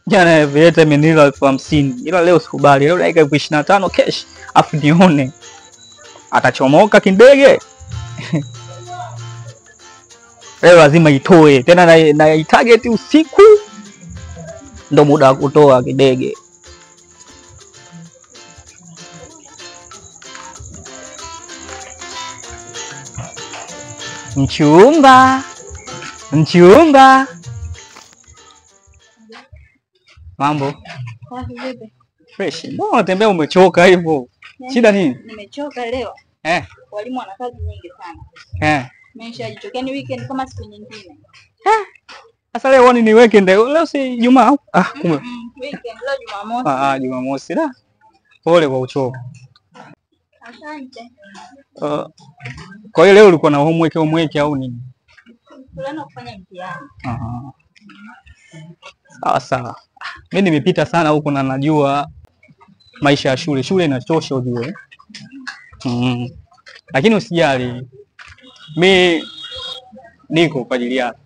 Jana vileta imenilipa 50,000. Ila leo sikubali. Leo dakika 25 cash. Afu nione atachomoka kindege. Leo lazima itoe. Tena na target usiku. Ndo muda wa kutoa kidege. Mchumba. Mambo? Vipi? Fresh. Mbona unatembea umechoka hivyo? Shida nini? Nimechoka leo. Walimu wana kazi nyingi sana. Nimeshajichoka, ni weekend kama siku nyingine. Sasa leo ni weekend, leo si Ijumaa. Kumbe. Weekend leo Jumamosi. Jumamosi da. Pole kwa uchovu. Asante. Kwa hiyo leo ulikuwa na homework au nini? Tulana kufanya mtihani. Sawa. Mimi nimepita sana huko na najua maisha ya shule. Shule inachosha ujue. Lakini usijali. Mimi niko kwa ajili yako.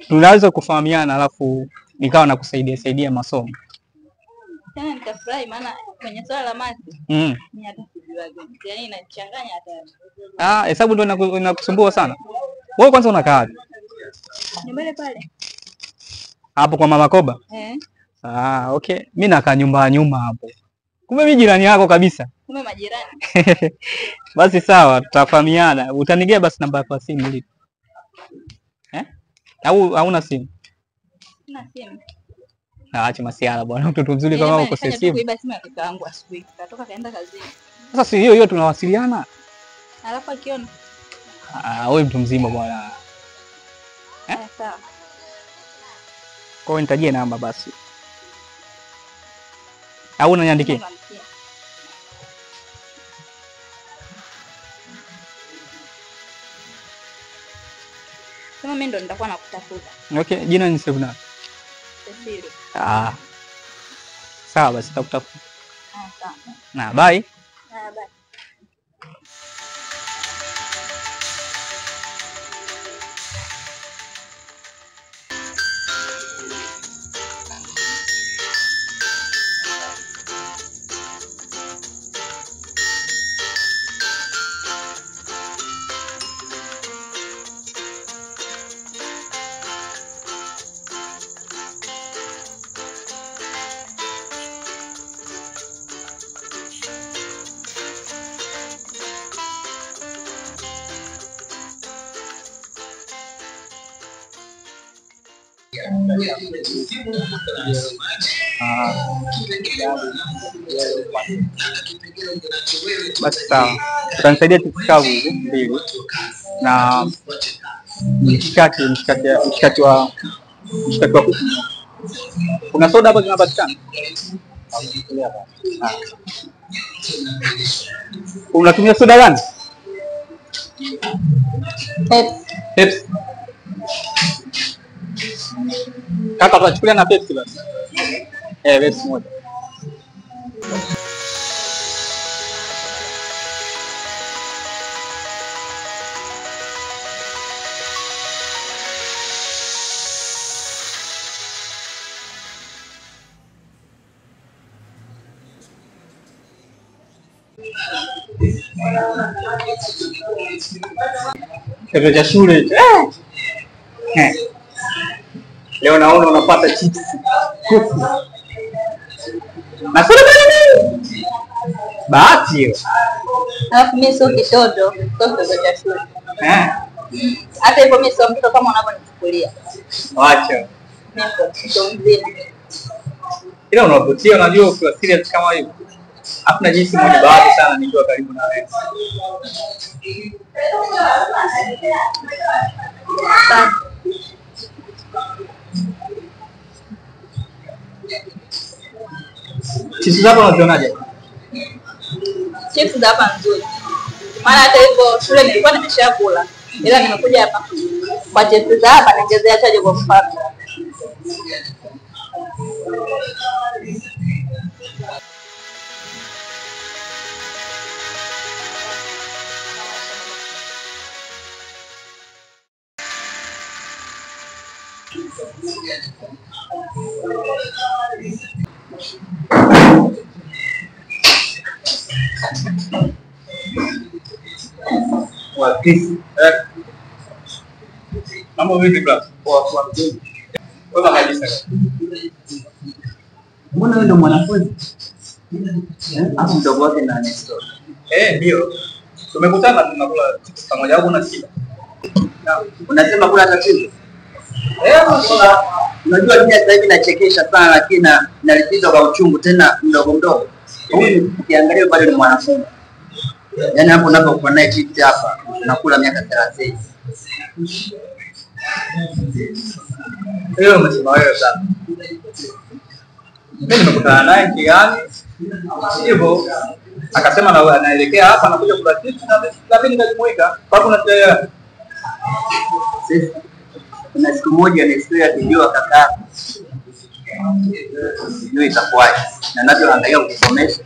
Tunaweza kufahamiana alafu nikawa nakusaidia masomo. Tena nitafurahi maana kwenye swala la math mimi hata sijui. Yaani inachanganya hata. Hesabu ndio inakusumbua sana. Wewe kwanza unakaa wapi? Nyumbani pale. Hapo kwa Mama Koba? Okay. Mimi nakaa nyuma hapo. Kumbe mimi jirani yako kabisa. Kumbe majirani. Basi sawa, tutafahamiana. Utanigia basi namba yako ya simu lipi? Au hauna simu? Sina simu. Acha masiala bwana, mtoto mzuri kama uko simu. Kuiba simu ya kaka yangu asubuhi. Katoka kaenda kazini. Sasa si hiyo tunawasiliana. Alafu akiona. Wewe mtu mzima bwana. Sawa. Kwa hiyo nitajie namba basi. Au unaniandikia? Kama mimi ndo nitakuwa nakutafuta. Okay, jina ni Sevna. Cecilia. Sawa basi tutakutafuta. Sawa. Bye. Bye. Basi sawa. Utanisaidia kikavu mbili na mshikaki wa kuku. Kuna soda hapa zinapatikana? Unatumia soda gani? Pepsi. Kaka tunachukulia na Pepsi basi. Pepsi moja. Kitu cha shule. Leo naona unapata chips. Kuku. Na soda gani? Bahati hiyo. Alafu mimi sio kitoto, cha shule. Hata hivyo mimi sio mtoto kama unavyonichukulia. Acha. Mimi sio mzima. Ila unavutia, unajua ukiwa serious kama hiyo. Hakuna jinsi moja bahati sana nikiwa karibu na wewe. Chips zako unazionaje? Chips hapa nzuri. Maana hata hivyo shule nilikuwa nimeshakula. Ila nimekuja hapa. Kwa chips za hapa ningezea chaje kwa mfano. Wakisi. Mambo vipi bro? Poa mzuri. Wewe kabisa. Mbona wewe ndo mwanafunzi? Hapo mdogo wake na Nestor. Ndio. Tumekutana tunakula pamoja au una shida? Unasema kuna tatizo? Unajua mimi sasa hivi nachekesha sana lakini nalipiza kwa uchungu tena mdogo mdogo. Huyu ukiangalia bado ni mwanafunzi. Yaani hapo unapokuwa naye kiti hapa unakula miaka 30. Leo umesema wewe sana. Mimi nimekutana naye njiani. Hivyo akasema na anaelekea hapa anakuja kula kitu na mimi nikajumuika. Sababu naelewa. Sisi kuna siku moja na historia kijua kaka. Ndio itakuwaje? Na navyo angalia ukisomesha.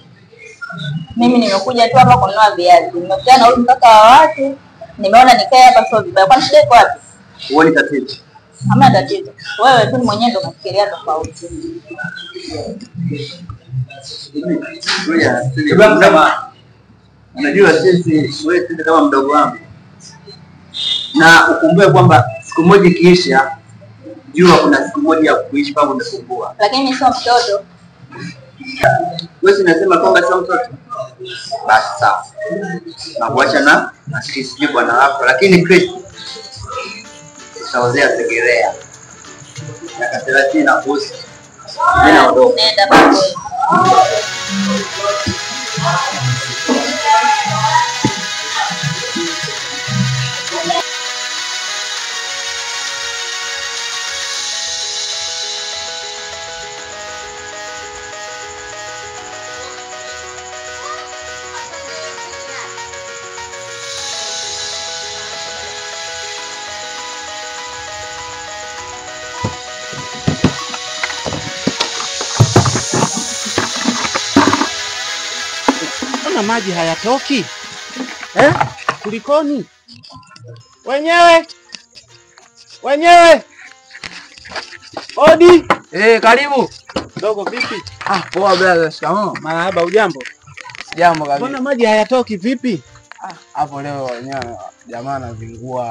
Mimi nimekuja tu hapa kununua viazi. Nimekutana na huyu mkaka wa watu. Nimeona nikae hapa sio vibaya. Kwani shida iko wapi? Huoni tatizo? Hamna tatizo. Wewe tu mwenyewe ndo unafikiria tofauti. Unajua sisi wewe sisi kama mdogo wangu. Na ukumbuke kwamba siku moja ikiisha jua kuna siku moja ya kuishi kama umefungua. Lakini sio mtoto. Wewe unasema kwamba sio mtoto. Basi sawa. Na kuacha na sisi bwana wako lakini Kristo utaozea Segerea. Miaka 30 na kuhusu. Mimi naondoka. Nenda baba. Maji hayatoki kulikoni? Wenyewe odi. Karibu Dogo vipi? Poa brother, shikamoo. Marahaba, ujambo? Jambo kabisa. Mbona maji hayatoki vipi? Hapo leo wenyewe jamaa anazingua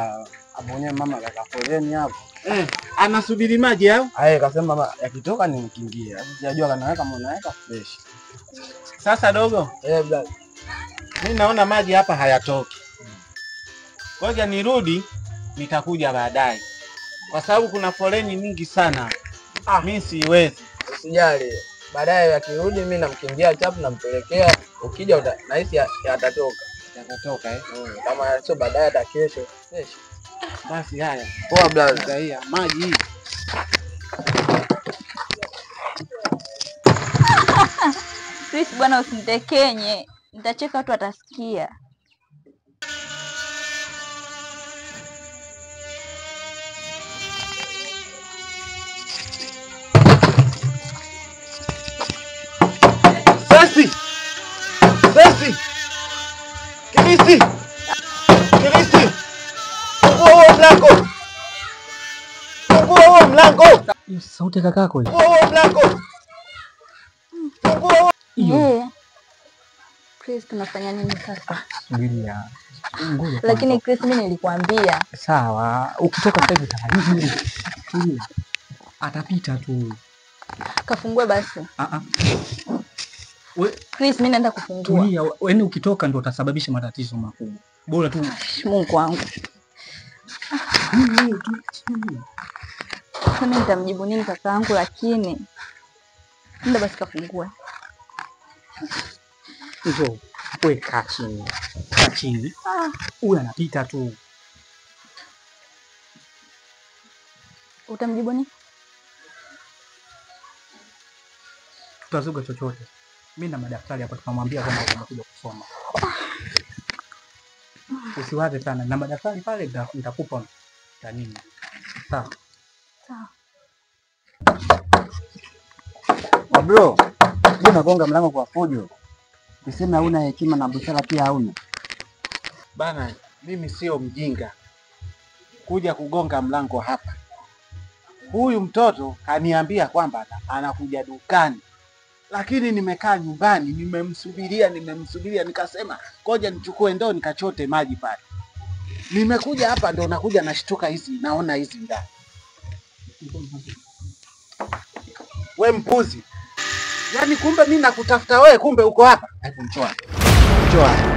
hapo wenyewe, mama kaka foleni hapo. Anasubiri maji au? Kasema mama yakitoka nimkingie. Sijajua kanaweka kama unaweka fresh. Sasa dogo, brother. mimi naona maji hapa hayatoki. Ngoja nirudi, nitakuja baadaye. Kwa sababu kuna foleni nyingi sana. Mimi siwezi. Usijali. Baadaye akirudi mimi namkimbia chapu nampelekea. Ukija nahisi yatatoka. Yatatoka Kama sio baadaye hata kesho. Basi haya. Poa brother. Haya, maji hii. Chris bwana usinitekenye. Nitacheka watu watasikia. Sesi! Kristi! Fungua mlango! Fungua mlango! Sauti kakako hiyo. Fungua mlango! Fungua! Chris tunafanya nini sasa? Subiria. Lakini Chris mimi nilikwambia. Sawa, ukitoka sasa hivi utafanya. Atapita tu. Kafungue basi. Chris mimi naenda kufungua. Tulia, yaani ukitoka ndio utasababisha matatizo makubwa. Bora tu Mungu wangu. Mimi nitamjibu nini kaka yangu lakini nenda basi kafungue. Njoo, wewe kaa chini. Kaa chini. Huyu anapita tu. Utamjibu nini? Tutazuga chochote. Mimi na madaftari hapa tukamwambia kwamba unakuja kusoma. Usiwaze sana. Na madaftari pale nitakupa nini. Sawa. Sawa. Bro, wewe unagonga mlango kwa fujo. Useme hauna hekima na busara pia hauna. Bana, mimi sio mjinga kuja kugonga mlango hapa. huyu mtoto kaniambia kwamba anakuja dukani, lakini nimekaa nyumbani nimemsubiria, nikasema ngoja nichukue ndoo nikachote maji pale. Nimekuja hapa ndo nakuja nashtuka hizi, naona hizi ndani. We mpuzi, yaani kumbe mimi nakutafuta wewe, kumbe uko hapa. Hebu njoo hapa.